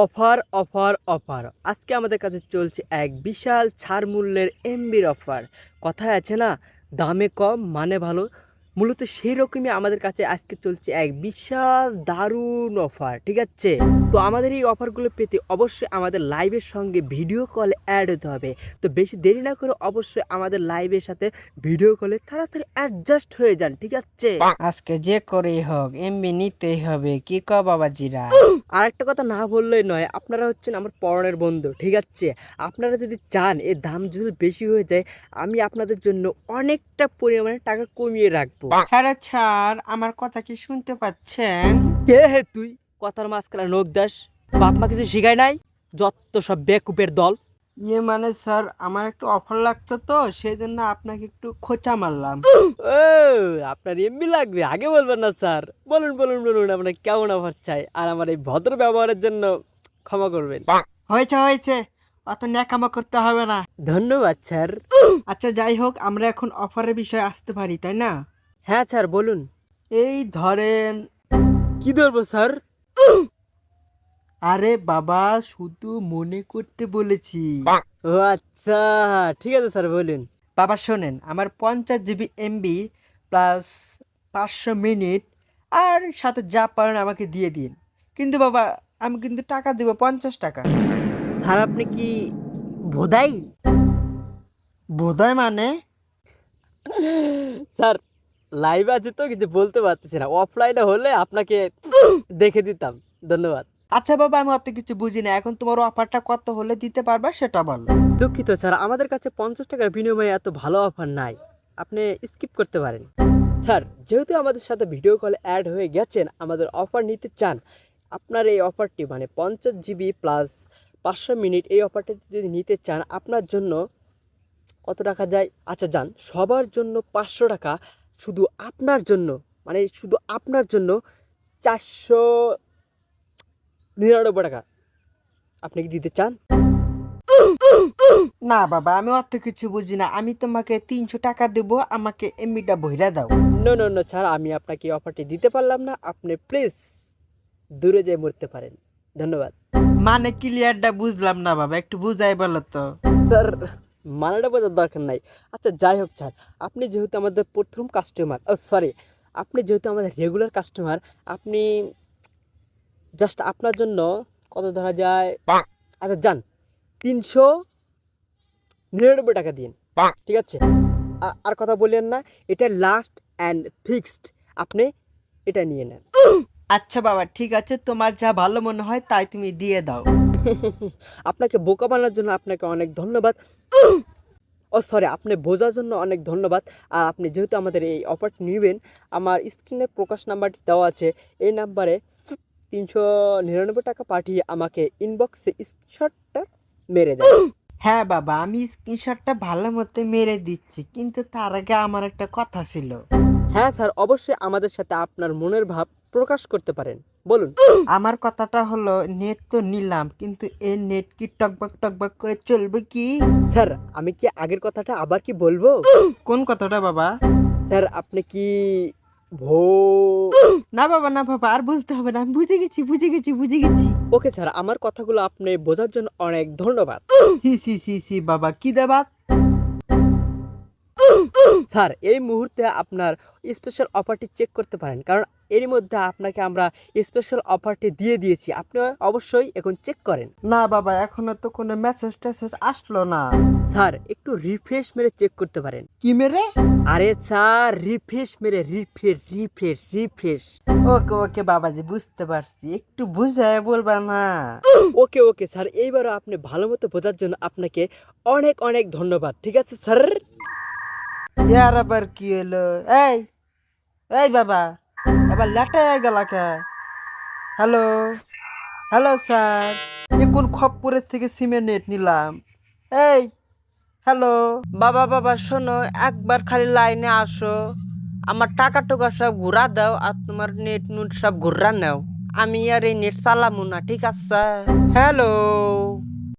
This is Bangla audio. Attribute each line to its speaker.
Speaker 1: অফার অফার অফার আজকে আমাদের কাছে চলছে এক বিশাল ছাড় মূল্যের এমবির অফার। কথায় আছে না, দামে কম মানে ভালো। মূলত সেই রকমই আমাদের কাছে আজকে চলছে এক বিশাল দারুণ অফার, ঠিক আছে? তো আমাদের এই অফারগুলো পেতে অবশ্যই আমাদের লাইভের সঙ্গে ভিডিও কল অ্যাড হতে হবে। তো বেশি দেরি না করে অবশ্যই আমাদের লাইভের সাথে ভিডিও কলে তাড়াতাড়ি অ্যাডজাস্ট হয়ে যান, ঠিক আছে?
Speaker 2: আজকে যে করেই হোক এমবি নিতেই হবে, কি ক বাবাজিরা।
Speaker 1: আর একটা কথা না বললেই নয়, আপনারা হচ্ছেন আমার পরনের বন্ধু, ঠিক আছে? আপনারা যদি চান এর দাম যদি বেশি হয়ে যায়, আমি আপনাদের জন্য অনেকটা পরিমাণে টাকা কমিয়ে রাখবো।
Speaker 2: হ্যাঁ রে স্যার, আমার কথা কি শুনতে পাচ্ছেন?
Speaker 1: কে হে তুই? কথার মাঝখানে নোক দাস? বাপ মা কিছু শিখায় নাই? যত সব বেকুপের দল।
Speaker 2: মানে স্যার, আমার একটু অফার লাগতো তো সেই জন্য আপনাকে একটু খোঁচা মারলাম।
Speaker 1: ও, আপনার এমবি লাগবে? আগে বলবেন না স্যার? বলুন বলুন বলুন, আপনার কেমন অফার চাই? আর আমার এই ভদ্র ব্যবহারের জন্য ক্ষমা করবেন।
Speaker 2: হয়েছে হয়েছে, অত ন্যাকামো করতে হবে না।
Speaker 1: ধন্যবাদ স্যার।
Speaker 2: আচ্ছা যাই হোক, আমরা এখন অফারের বিষয়ে আসতে পারি, তাই না?
Speaker 1: হ্যাঁ স্যার, বলুন।
Speaker 2: এই ধরেন।
Speaker 1: কি ধরবো স্যার?
Speaker 2: আরে বাবা, শুধু মনে করতে বলেছি।
Speaker 1: ও আচ্ছা, ঠিক আছে স্যার, বলুন।
Speaker 2: বাবা শোনেন, আমার 50 জিবি এমবি প্লাস 500 মিনিট, আর সাথে যা পারেন আমাকে দিয়ে দিন। কিন্তু বাবা, আমি কিন্তু টাকা দেবো 50 টাকা।
Speaker 1: স্যার আপনি কি ভোদাই?
Speaker 2: বোধহয় মানে?
Speaker 1: স্যার লাইভে আছে তো কিছু বলতে পারতেছি না, অফলাইনে হলে আপনাকে দেখে দিতাম। ধন্যবাদ।
Speaker 2: আচ্ছা বাবা, আমি অত কিছু বুঝি না, এখন তোমার অফারটা কত হলে দিতে পারবা সেটা বলো।
Speaker 1: দুঃখিত স্যার, আমাদের কাছে 50 টাকার বিনিময়ে এত ভালো অফার নাই, আপনি স্কিপ করতে পারেন। স্যার যেহেতু আমাদের সাথে ভিডিও কল অ্যাড হয়ে গেছেন, আমাদের অফার নিতে চান, আপনার এই অফারটি মানে 50 জিবি প্লাস 500 মিনিট, এই অফারটি যদি নিতে চান আপনার জন্য কত টাকা যায়? আচ্ছা যান, সবার জন্য 500 টাকা, শুধু আপনার জন্য, মানে শুধু আপনার জন্য 499 টাকা। আপনি কি দিতে চান?
Speaker 2: না বাবা, আমি অত কিছু বুঝি না, আমি তোমাকে 300 টাকা দেবো, আমাকে এমবিটা ভইরা দাও।
Speaker 1: নো নো নো স্যার, আমি আপনাকে এই অফারটি দিতে পারলাম না, আপনি প্লিজ দূরে যেয়ে মরতে পারেন। ধন্যবাদ।
Speaker 2: মানে ক্লিয়ারটা বুঝলাম না বাবা, একটু বুঝাই বলো তো।
Speaker 1: স্যার মানেটা বোঝার দরকার নাই। আচ্ছা যাই হোক স্যার, আপনি যেহেতু আমাদের প্রথম কাস্টমার, ও সরি, আপনি যেহেতু আমাদের রেগুলার কাস্টমার, আপনি জাস্ট আপনার জন্য কত ধরা যায়? আচ্ছা যান, 399 টাকা দিন, ঠিক আছে? আর কথা বললেন না, এটা লাস্ট অ্যান্ড ফিক্সড, আপনি এটা নিয়ে নেন।
Speaker 2: আচ্ছা বাবা, ঠিক আছে, তোমার যা ভালো মনে হয় তাই তুমি দিয়ে দাও।
Speaker 1: আপনাকে বোকা বানানোর জন্য আপনাকে অনেক ধন্যবাদ। ও সরি, আপনি বোঝার জন্য অনেক ধন্যবাদ। আর আপনি যেহেতু আমাদের এই অফারটি নেবেন, আমার স্ক্রিনে প্রকাশ নাম্বারটি দেওয়া আছে, এই নাম্বারে 399 টাকা পাঠিয়ে আমাকে ইনবক্সে স্ক্রিনশটটা মেরে দেন।
Speaker 2: হ্যাঁ বাবা, আমি স্ক্রিনশটটা ভালো মতো মেরে দিচ্ছি, কিন্তু তার আগে আমার একটা কথা ছিল।
Speaker 1: হ্যাঁ স্যার, অবশ্যই আমাদের সাথে আপনার মনের ভাব প্রকাশ করতে পারেন, বলুন।
Speaker 2: আমার কথাটা হলো, নেট তো নিলাম, কিন্তু এই নেট কি টকবক টকবক করে চলবে কি?
Speaker 1: স্যার আমি কি আগের কথাটা আবার কি বলবো?
Speaker 2: কোন কথাটা বাবা?
Speaker 1: স্যার আপনি কি ভো
Speaker 2: না বাবা, না বাবা, আর বলতে হবে না, আমি বুঝে গেছি বুঝে গেছি বুঝে গেছি।
Speaker 1: ওকে স্যার, আমার কথাগুলো আপনি বোঝার জন্য অনেক ধন্যবাদ।
Speaker 2: সি সি সি সি বাবা, কি দেবা?
Speaker 1: স্যার এই মুহূর্তে আপনার স্পেশাল অফারটি চেক করতে পারেন, কারণ এরই মধ্যে আপনাকে আমরা স্পেশাল অফারটি দিয়ে দিয়েছি, আপনি অবশ্যই এখন চেক করেন।
Speaker 2: না বাবা, এখনো তো কোনো মেসেজ টেসেজ আসলো না।
Speaker 1: স্যার একটু রিফ্রেশ মেরে চেক করতে পারেন।
Speaker 2: কি মেরে?
Speaker 1: আরে স্যার রিফ্রেশ মেরে, রিফ্রেশ রিফ্রেশ রিফ্রেশ।
Speaker 2: ওকে ওকে বাবাজি, বুঝতে পারছি, একটু বুঝায় বলবা না?
Speaker 1: ওকে ওকে স্যার, এইবারও আপনি ভালো মতো বোঝার জন্য আপনাকে অনেক অনেক ধন্যবাদ, ঠিক আছে স্যার?
Speaker 2: ইয়ার আবার কি হলো? এই এই বাবা, এবার লেটা হয়ে গেল কে? হ্যালো, হ্যালো স্যার, এ কোন খপ্পরের থেকে সিমের নেট নিলাম? এই, হ্যালো বাবা, বাবা শোনো, একবার খালি লাইনে আসো, আমার টাকা টুকা সব ঘুরা দাও, আর তোমার নেট নুট সব ঘুরা নাও। আমি আর এই নেট চালামু না, ঠিক আছে? হ্যালো।